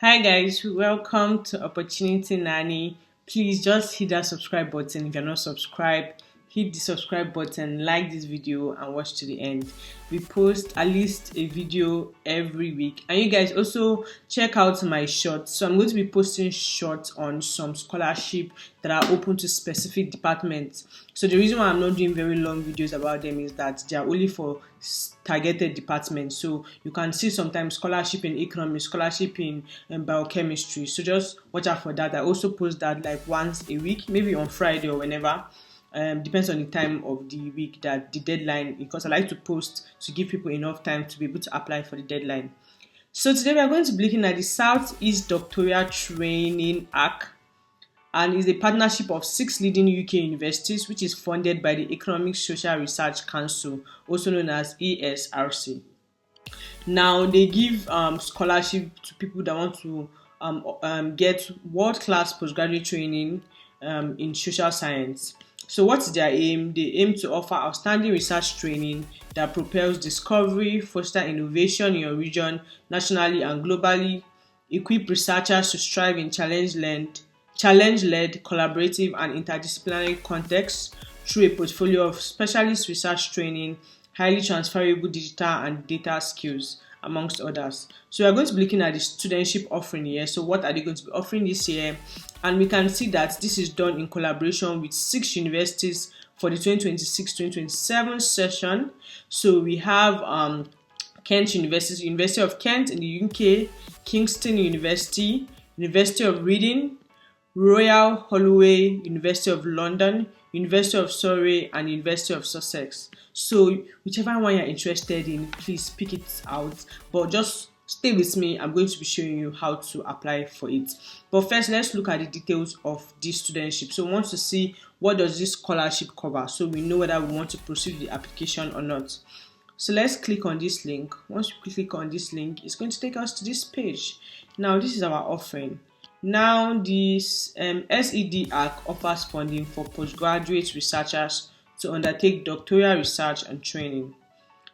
Hi guys, welcome to Opportunity Nanny. Please just hit that subscribe button if you're not subscribed. Hit the subscribe button, like this video and watch to the end. We post at least a video every week. And you guys also check out my shorts. So I'm going to be posting shorts on some scholarship that are open to specific departments. So the reason why I'm not doing very long videos about them is that they are only for targeted departments. So you can see sometimes scholarship in economics, scholarship in biochemistry. So just watch out for that. I also post that like once a week, maybe on Friday or whenever. Depends on the time of the week that the deadline, because I like to post to give people enough time to be able to apply for the deadline. So today we are going to be looking at the Southeast Doctoral Training Arc, and is a partnership of 6 leading UK universities, which is funded by the Economic Social Research Council, also known as ESRC. Now they give scholarship to people that want to get world-class postgraduate training in social science. So what's their aim? They aim to offer outstanding research training that propels discovery, foster innovation in your region, nationally and globally, equip researchers to strive in challenge-led, collaborative and interdisciplinary contexts through a portfolio of specialist research training, highly transferable digital and data skills, amongst others. So we are going to be looking at the studentship offering here. So what are they going to be offering this year? And we can see that this is done in collaboration with 6 universities for the 2026-2027 session. So we have Kent University, University of Kent in the UK, Kingston University, University of Reading, Royal Holloway, University of London, University of Surrey and University of Sussex. So whichever one you're interested in, please pick it out. But just stay with me. I'm going to be showing you how to apply for it. But first, let's look at the details of this studentship. So we want to see what does this scholarship cover, so we know whether we want to proceed with the application or not. So let's click on this link. Once we click on this link, it's going to take us to this page. Now this is our offering. Now this SEDarc offers funding for postgraduate researchers to undertake doctoral research and training.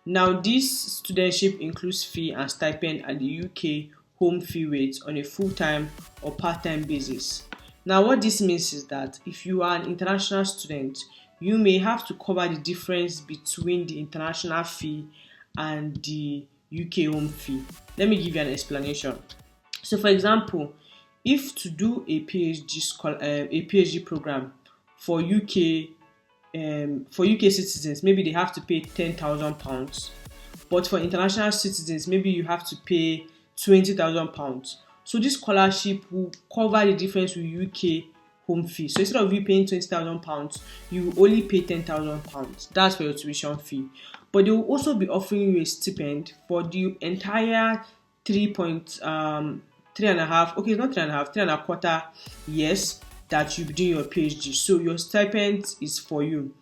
Now this studentship includes fee and stipend at the UK home fee rate on a full-time or part-time basis. Now what this means is that if you are an international student, you may have to cover the difference between the international fee and the UK home fee. Let me give you an explanation. So for example, if to do a PhD program for UK citizens, maybe they have to pay £10,000, but for international citizens, maybe you have to pay £20,000. So this scholarship will cover the difference with UK home fee. So instead of you paying £20,000, you will only pay £10,000. That's for your tuition fee. But they will also be offering you a stipend for the entire 3.5 years that you'll be doing your PhD. So your stipend is for you.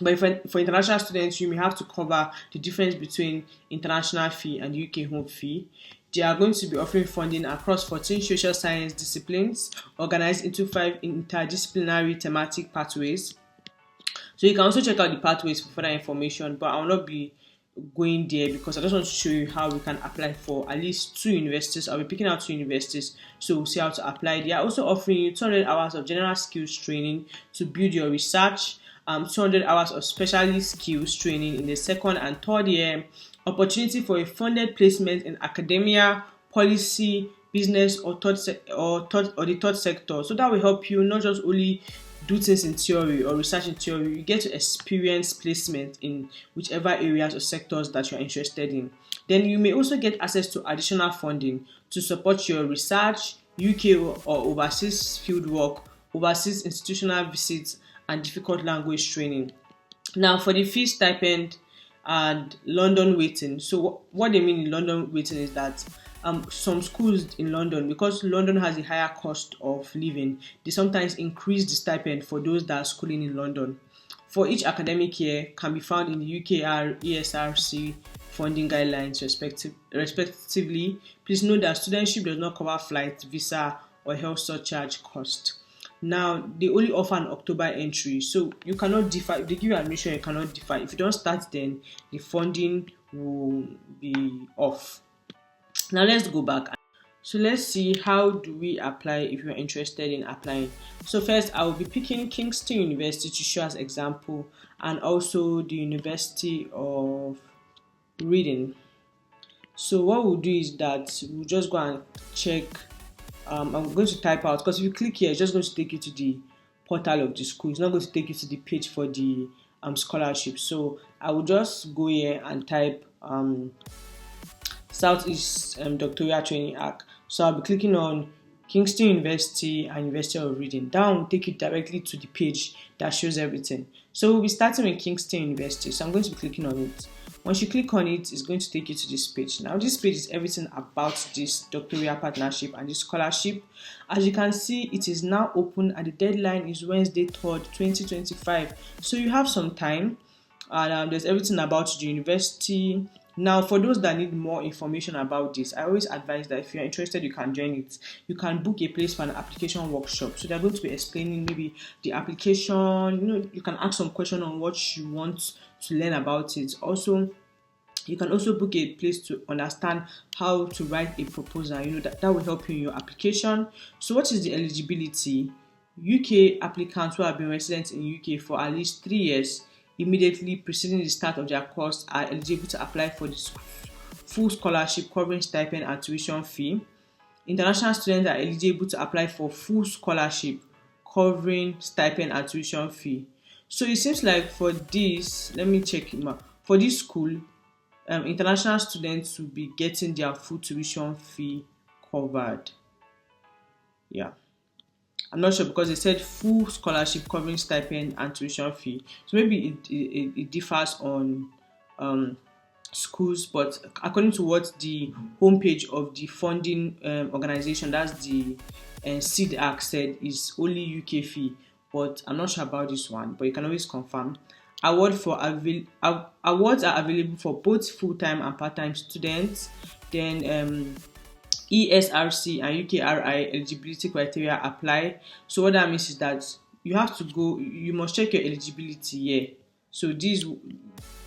But for international students, you may have to cover the difference between international fee and UK home fee. They are going to be offering funding across 14 social science disciplines organized into 5 interdisciplinary thematic pathways. So you can also check out the pathways for further information, but I will not be going there because I just want to show you how we can apply for at least 2 universities. I'll be picking out 2 universities, so we'll see how to apply. They are also offering you 200 hours of general skills training to build your research, 200 hours of specialist skills training in the 2nd and 3rd year, opportunity for a funded placement in academia, policy, business, or the 3rd sector. So that will help you not just only do things in theory or research in theory, you get to experience placement in whichever areas or sectors that you're interested in. Then you may also get access to additional funding to support your research, UK or overseas field work, overseas institutional visits, and difficult language training. Now for the fee, stipend, and London waiting. So what they mean in London waiting is that some schools in London, because London has a higher cost of living, they sometimes increase the stipend for those that are schooling in London. For each academic year can be found in the UKR ESRC funding guidelines respectively. Please note that studentship does not cover flight, visa, or health surcharge cost. Now they only offer an October entry, so you cannot defer. If they give you admission, you cannot defer. If you don't start, then the funding will be off. Now let's go back. So let's see, how do we apply if you're interested in applying. So first, I will be picking Kingston University to show as example, and also the University of Reading. So what we'll do is that we'll just go and check. I'm going to type out, because if you click here, it's just going to take you to the portal of the school. It's not going to take you to the page for the scholarship. So I will just go here and type Southeast Doctoral Training Arc. So I'll be clicking on Kingston University and University of Reading. That will take you directly to the page that shows everything. So we'll be starting with Kingston University. So I'm going to be clicking on it. Once you click on it, it's going to take you to this page. Now this page is everything about this doctoral partnership and this scholarship. As you can see, it is now open and the deadline is Wednesday 3rd, 2025. So you have some time, and there's everything about the university. Now, for those that need more information about this, I always advise that if you're interested, you can join it. You can book a place for an application workshop. So they're going to be explaining maybe the application. You can ask some question on what you want to learn about it. Also, you can also book a place to understand how to write a proposal. That will help you in your application. So what is the eligibility? UK applicants who have been resident in UK for at least 3 years immediately preceding the start of their course are eligible to apply for the full scholarship covering stipend and tuition fee. International students are eligible to apply for full scholarship covering stipend and tuition fee. So it seems like for this, let me check it out. For this school, international students will be getting their full tuition fee covered. Yeah. I'm not sure, because they said full scholarship covering stipend and tuition fee. So maybe it differs on schools, but according to what the homepage of the funding organization, that's the SEDarc, said, is only UK fee. But I'm not sure about this one, but you can always confirm. Awards are available for both full-time and part-time students. Then ESRC and UKRI eligibility criteria apply. So what that means is that you must check your eligibility here. So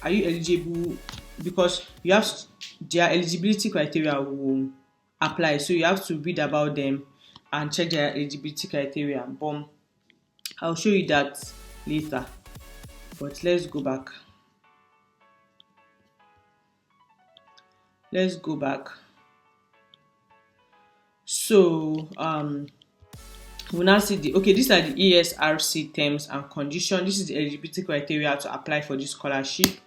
are you eligible? Because their eligibility criteria will apply. So you have to read about them and check their eligibility criteria. Boom. I'll show you that later. But let's go back. So we'll now see these are the ESRC terms and conditions. This is the eligibility criteria to apply for this scholarship.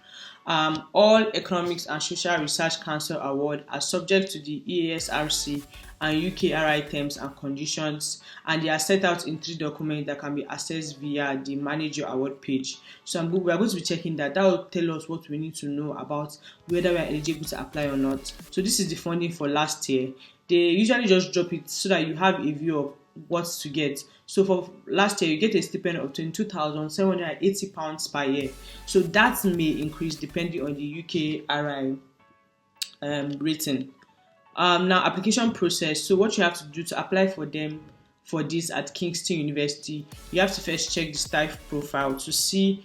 All Economics and Social Research Council award are subject to the ESRC and UKRI terms and conditions, and they are set out in 3 documents that can be accessed via the Manage Your Award page. So we are going to be checking that. That will tell us what we need to know about whether we are eligible to apply or not. So this is the funding for last year. They usually just drop it so that you have a view of what to get. So for last year, you get a stipend of £22,780 per year. So that may increase depending on the UKRI rating. Now, application process. So what you have to do to apply for this at Kingston University, you have to first check the staff profile to see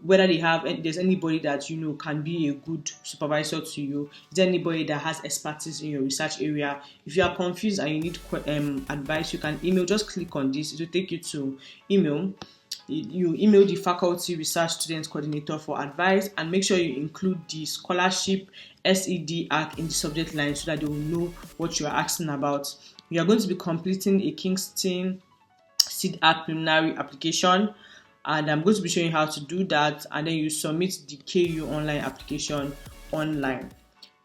whether there's anybody that can be a good supervisor to you. Is there anybody that has expertise in your research area? If you are confused and you need advice, you can email. Just click on this. It will take you to email. You email the faculty research student coordinator for advice, and make sure you include the scholarship SEDarc in the subject line so that they will know what you are asking about. You are going to be completing a Kingston SEDarc preliminary application, and I'm going to be showing you how to do that, and then you submit the KU online application online.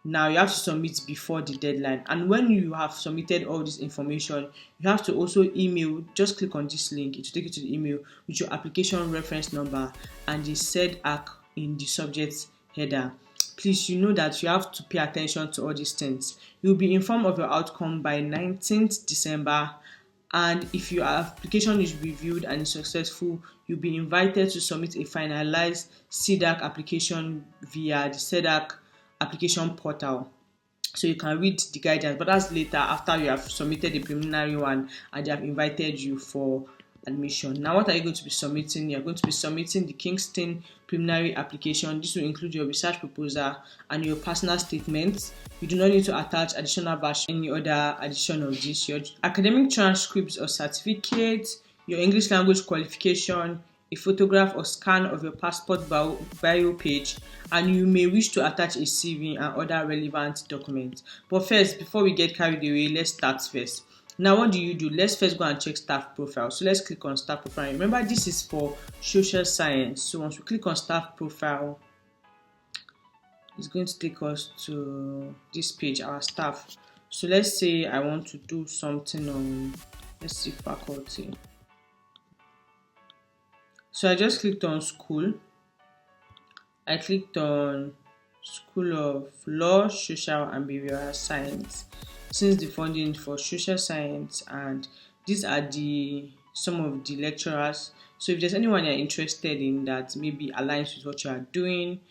Now you have to submit before the deadline, and when you have submitted all this information, you have to also email. Just click on this link, it will take you to the email with your application reference number and the SEDarc in the subject header. Please, you know that you have to pay attention to all these things. You'll be informed of your outcome by 19th December, and if your application is reviewed and is successful, you'll be invited to submit a finalized SEDarc application via the SEDarc application portal. So you can read the guidance, but that's later, after you have submitted the preliminary one and they have invited you for admission. Now, what are you going to be submitting? You're going to be submitting the Kingston preliminary application. This will include your research proposal and your personal statements. You do not need to attach additional batch any other addition of this. Your academic transcripts or certificates, your English language qualification, a photograph or scan of your passport bio page, and you may wish to attach a CV and other relevant documents. But first, before we get carried away, let's start first. Now, what do? Let's first go and check staff profile. So let's click on staff profile. Remember, this is for social science. So once we click on staff profile, it's going to take us to this page, our staff. So let's say I want to do something on, let's see, faculty. So I just clicked on school. I clicked on School of Law, Social and Behavioral Science. Since the funding for social science, and these are some of the lecturers. So if there's anyone you're interested in that maybe aligns with what you are doing,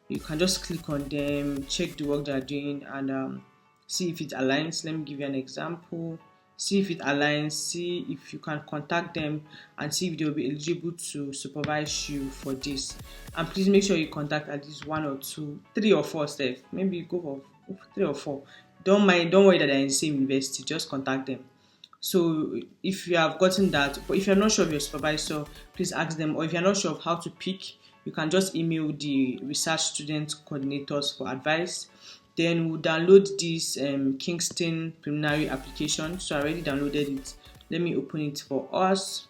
you can just click on them, check the work they are doing, and see if it aligns. Let me give you an example. See if it aligns, see if you can contact them and see if they will be eligible to supervise you for this. And please make sure you contact at least 1 or 2, 3 or 4 staff. Maybe you go for 3 or 4. Don't worry that they're in the same university, just contact them. So if you have gotten that, but if you're not sure of your supervisor, please ask them. Or if you're not sure of how to pick, you can just email the research student coordinators for advice. Then we'll download this Kingston preliminary application. So I already downloaded it. Let me open it for us.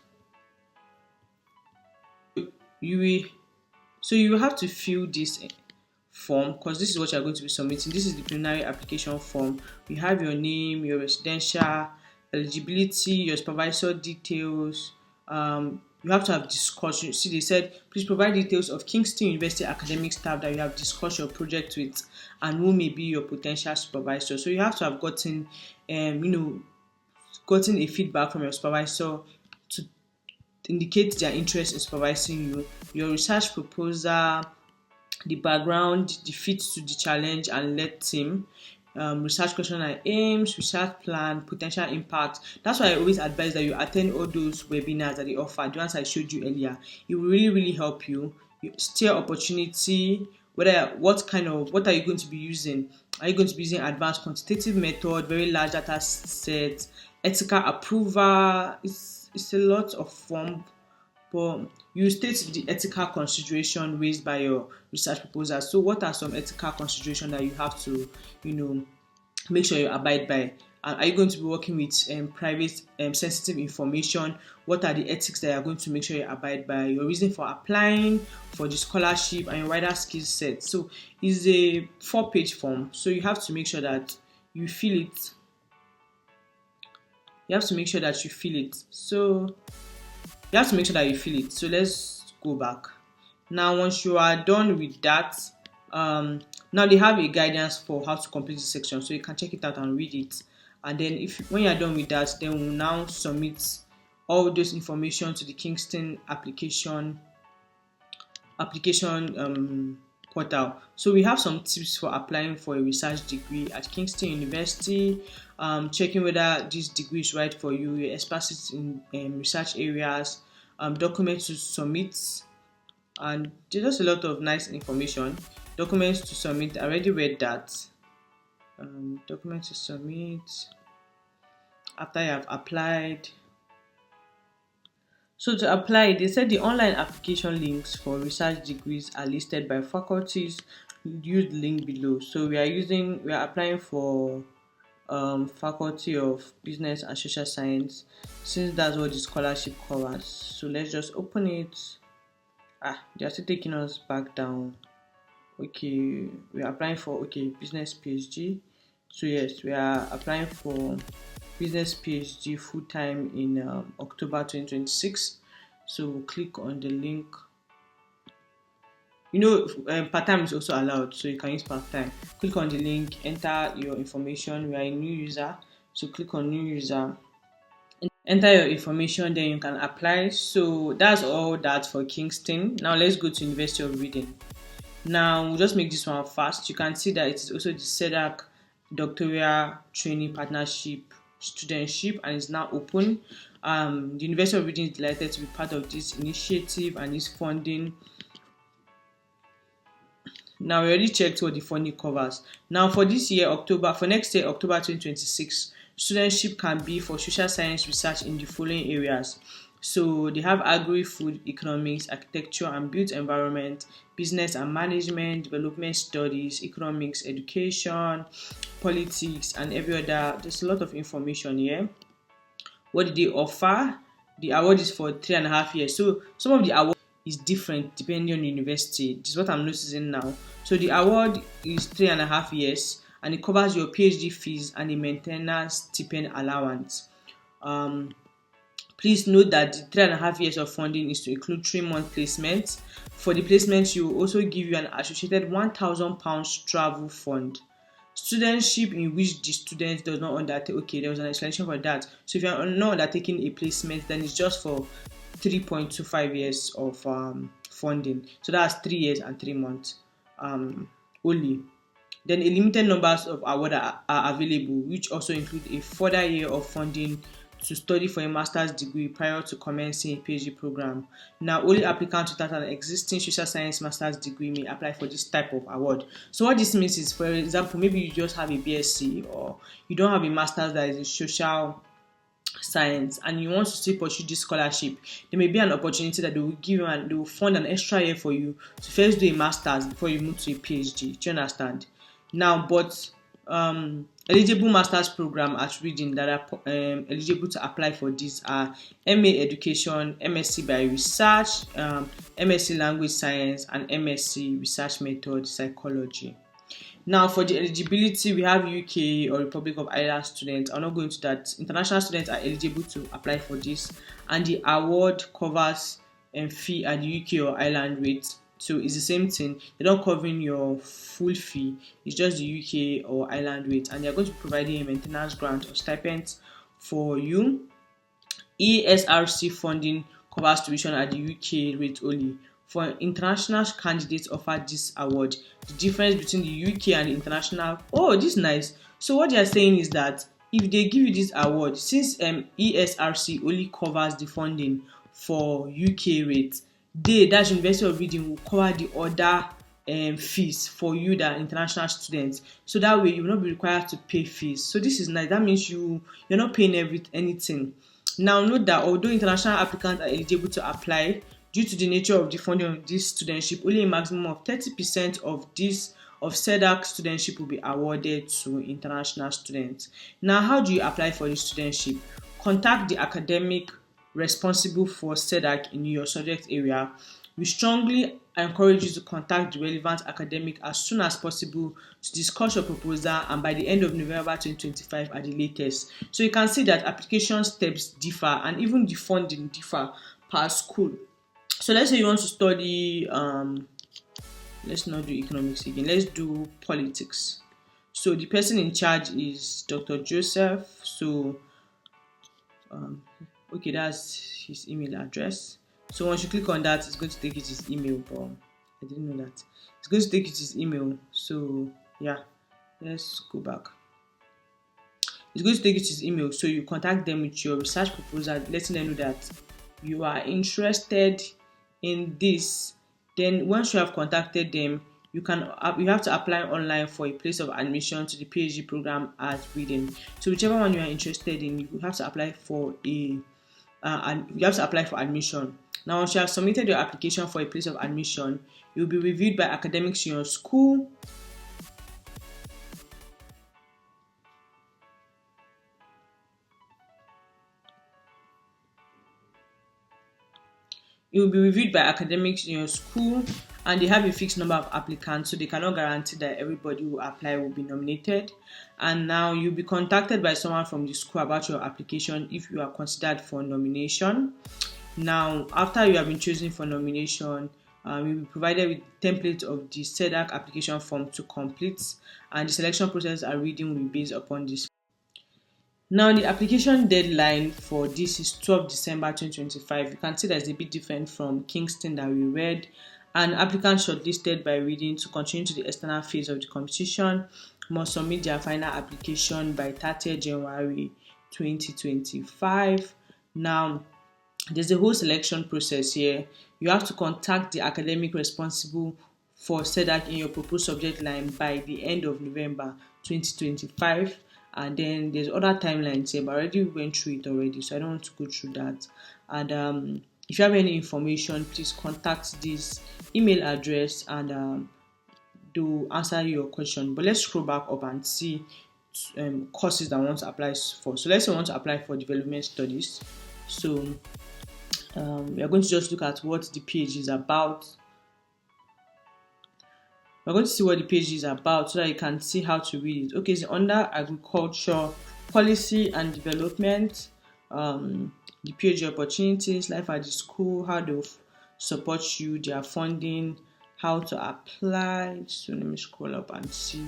You will have to fill this form because this is what you're going to be submitting. This is the preliminary application form. You have your name, your residential eligibility, your supervisor details. You have to have discussion. See, they said, please provide details of Kingston University academic staff that you have discussed your project with and who may be your potential supervisor. So you have to have gotten a feedback from your supervisor to indicate their interest in supervising you, your research proposal, the background, the fit to the challenge and lead team, research question and aims, research plan, potential impact. That's why I always advise that you attend all those webinars that they offer, the ones I showed you earlier. It will really, really help you. Steer opportunity, what are you going to be using? Are you going to be using advanced quantitative method, very large data set, ethical approval? It's a lot of form, but you state the ethical consideration raised by your research proposal. So what are some ethical considerations that you have to, make sure you abide by? Are you going to be working with private sensitive information? What are the ethics that you are going to make sure you abide by? Your reason for applying for the scholarship and your wider skill set. So it's a 4-page form. So you have to make sure that you fill it. So let's go back. Now, once you are done with that, now they have a guidance for how to complete this section. So you can check it out and read it. And then when you're done with that, then we'll now submit all those information to the Kingston application portal. So we have some tips for applying for a research degree at Kingston University, checking whether this degree is right for you, your expertise in research areas, documents to submit, and there's just a lot of nice information. Documents to submit, I already read that. Documents to submit after you have applied. So to apply, they said the online application links for research degrees are listed by faculties. Use the link below. So we are applying for Faculty of Business and Social Science, since that's what the scholarship covers. So let's just open it. They are still taking us back down. Okay, we are applying for business PhD. So yes, we are applying for business PhD full-time in October 2026. So we'll click on the link. Part-time is also allowed, so you can use part-time. Click on the link, enter your information. We are a new user, so click on new user, enter your information, then you can apply. So that's all that for Kingston. Now let's go to University of Reading. Now we'll just make this one fast. You can see that it is also the SEDarc Doctoral Training Partnership Studentship, and it's now open. The University of Reading is delighted to be part of this initiative and this funding. Now we already checked what the funding covers. Now for next year, October 2026, studentship can be for social science research in the following areas. So they have agri-food economics, architecture and built environment, business and management, development studies, economics, education, politics, and every other. There's a lot of information here. What did they offer? The award is for 3.5 years. So some of the award is different depending on the university. This is what I'm noticing now. So the award is 3.5 years and it covers your PhD fees and the maintenance stipend allowance. Please note that the 3.5 years of funding is to include 3-month placements. For the placements, you will also give you an associated £1,000 travel fund. Studentship in which the student does not undertake, okay, there was an explanation for that. So if you are not undertaking a placement, then it's just for 3.25 years of funding. So that's 3 years and 3 months only. Then a limited numbers of awards are available, which also include a further year of funding to study for a master's degree prior to commencing a PhD program. Now, only applicants without an existing social science master's degree may apply for this type of award. So what this means is, for example, maybe you just have a BSc or you don't have a master's that is in social science and you want to still pursue this scholarship, there may be an opportunity that they will give you and they will fund an extra year for you to first do a master's before you move to a PhD. Do you understand? Now, but eligible master's program at Reading that are eligible to apply for this are MA Education, MSc by Research, MSc Language Science, and MSc Research Method Psychology. Now, for the eligibility, we have UK or Republic of Ireland students. I'm not going to that. International students are eligible to apply for this, and the award covers fee at the UK or Ireland rate. So it's the same thing. They're not covering your full fee. It's just the UK or Ireland rate, and they're going to be providing a maintenance grant or stipends for you. ESRC funding covers tuition at the UK rate only. For international candidates offered this award, the difference between the UK and the international, oh, this is nice. So what they are saying is that if they give you this award, since ESRC only covers the funding for UK rates, that's University of Reading will cover the other fees for you that are international students. So that way you will not be required to pay fees. So this is nice. That means you're not paying anything. Now note that although international applicants are eligible to apply, due to the nature of the funding of this studentship, only a maximum of 30% of SEDarc studentship will be awarded to international students. Now, how do you apply for this studentship? Contact the academic responsible for SEDarc in your subject area. We strongly encourage you to contact the relevant academic as soon as possible to discuss your proposal and by the end of November 2025 at the latest. So you can see that application steps differ and even the funding differ per school. So let's say you want to study, let's not do economics again, let's do politics. So the person in charge is Dr. Joseph. So, okay, that's his email address. So once you click on that, it's going to take you to his email, but I didn't know that. It's going to take you to his email. So yeah, let's go back. It's going to take you to his email. So you contact them with your research proposal, letting them know that you are interested in this. Then once you have contacted them, you have to apply online for a place of admission to the PhD program at Reading. So whichever one you are interested in, you have to apply for admission. Now, once you have submitted your application for a place of admission, it will be reviewed by academics in your school. It will be reviewed by academics in your school, and they have a fixed number of applicants, so they cannot guarantee that everybody who apply will be nominated. And now you'll be contacted by someone from the school about your application if you are considered for nomination. Now, after you have been chosen for nomination, you'll be provided with template of the SEDarc application form to complete, and the selection process at Reading will be based upon this. Now, the application deadline for this is 12 December 2025. You can see that it's a bit different from Kingston that we read. And applicants shortlisted by Reading to continue to the external phase of the competition must submit their final application by 30 January 2025. Now, there's a whole selection process here. You have to contact the academic responsible for SEDarc in your proposed subject line by the end of November 2025. And then there's other timelines here, but I already went through it already, so I don't want to go through that. And if you have any information, please contact this email address, and they'll answer your question. But let's scroll back up and see courses that I want to apply for. So let's say I want to apply for development studies. So we are going to just look at what the PhD is about. We're going to see what the PhD is about so that you can see how to read it. Okay, so under agriculture, policy and development, the PhD opportunities, life at the school, how they support you, their funding, how to apply. So let me scroll up and see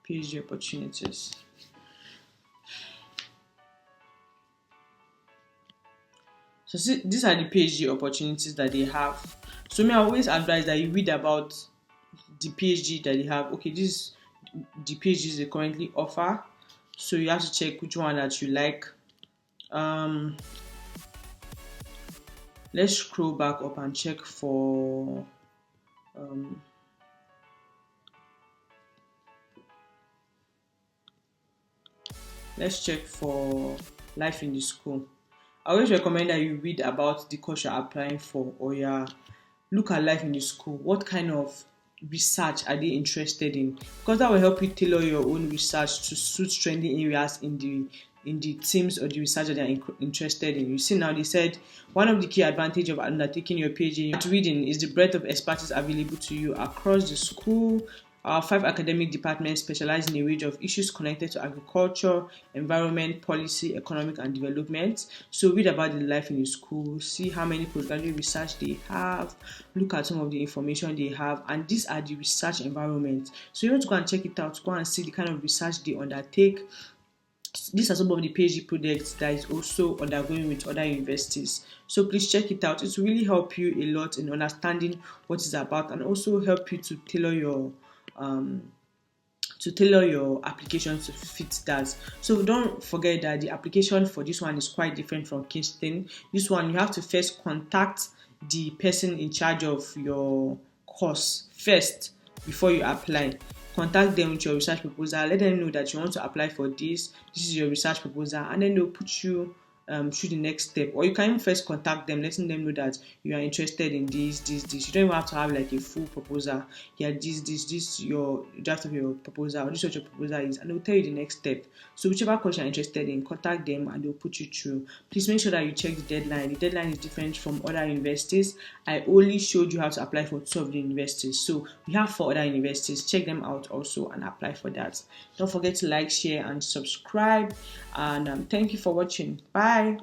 PhD opportunities. So see, these are the PhD opportunities that they have. So I always advise that you read about the PhD that they have. Okay, this is the PhDs they currently offer. So you have to check which one that you like. Let's scroll back up and check for let's check for life in the school. I always recommend that you read about the course you're applying for, or look at life in the school. What kind of research are they interested in? Because that will help you tailor your own research to suit trending areas in the teams or the research that they're interested in. You see, now they said one of the key advantages of undertaking your PhD in reading is the breadth of expertise available to you across the school. Our 5 academic departments specialize in a range of issues connected to agriculture, environment, policy, economic, and development. So read about the life in the school, see how many postgraduate research they have, look at some of the information they have, and these are the research environments. So you want to go and check it out, go and see the kind of research they undertake. These are some of the PhD projects that is also undergoing with other universities. So please check it out. It will really help you a lot in understanding what it's about, and also help you to tailor your application to fit that. So don't forget that the application for this one is quite different from Kingston. This one, you have to first contact the person in charge of your course first before you apply. Contact them with your research proposal. Let them know that you want to apply for this. This is your research proposal, and then they'll put you through the next step. Or you can even first contact them, letting them know that you are interested in this. You don't even have to have like a full proposal. Yeah, this your draft of your proposal, or this is what your proposal is, and they'll tell you the next step. So whichever course you're interested in, contact them and they'll put you through. Please make sure that you check the deadline. The deadline is different from other universities. I only showed you how to apply for 2 of the universities. So we have 4 other universities. Check them out also and apply for that. Don't forget to like, share, and subscribe. And thank you for watching. Bye.